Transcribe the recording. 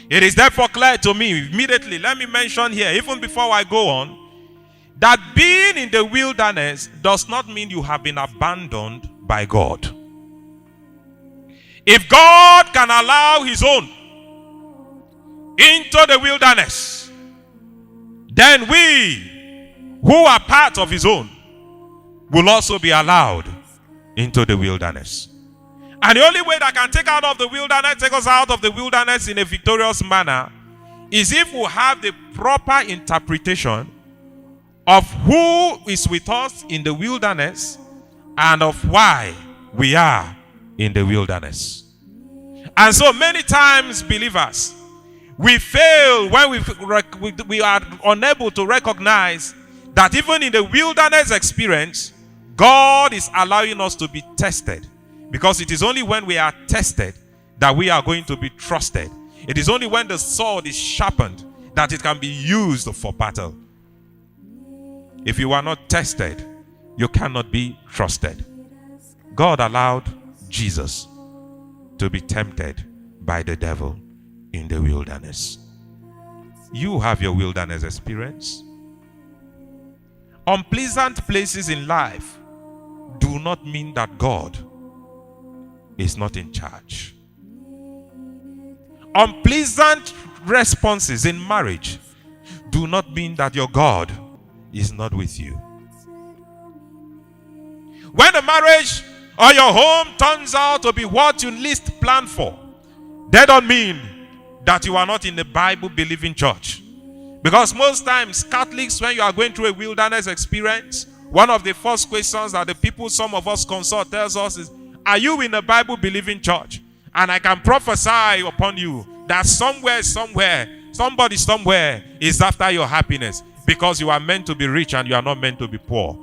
It is therefore clear to me immediately, let me mention here, even before I go on, that being in the wilderness does not mean you have been abandoned by God. If God can allow his own into the wilderness, then we who are part of his own will also be allowed into the wilderness. And the only way that can take us out of the wilderness in a victorious manner is if we have the proper interpretation of who is with us in the wilderness and of why we are in the wilderness. And so many times, believers, we fail when we are unable to recognize that even in the wilderness experience, God is allowing us to be tested. Because it is only when we are tested that we are going to be trusted. It is only when the sword is sharpened that it can be used for battle. If you are not tested, you cannot be trusted. God allowed Jesus to be tempted by the devil in the wilderness. You have your wilderness experience. Unpleasant places in life do not mean that God is not in charge. Unpleasant responses in marriage do not mean that your God is not with you. When the marriage or your home turns out to be what you least planned for, that don't mean that you are not in the Bible-believing church. Because most times, Catholics, when you are going through a wilderness experience, one of the first questions that the people some of us consult tells us is, are you in a Bible-believing church? And I can prophesy upon you that somebody somewhere is after your happiness, because you are meant to be rich and you are not meant to be poor.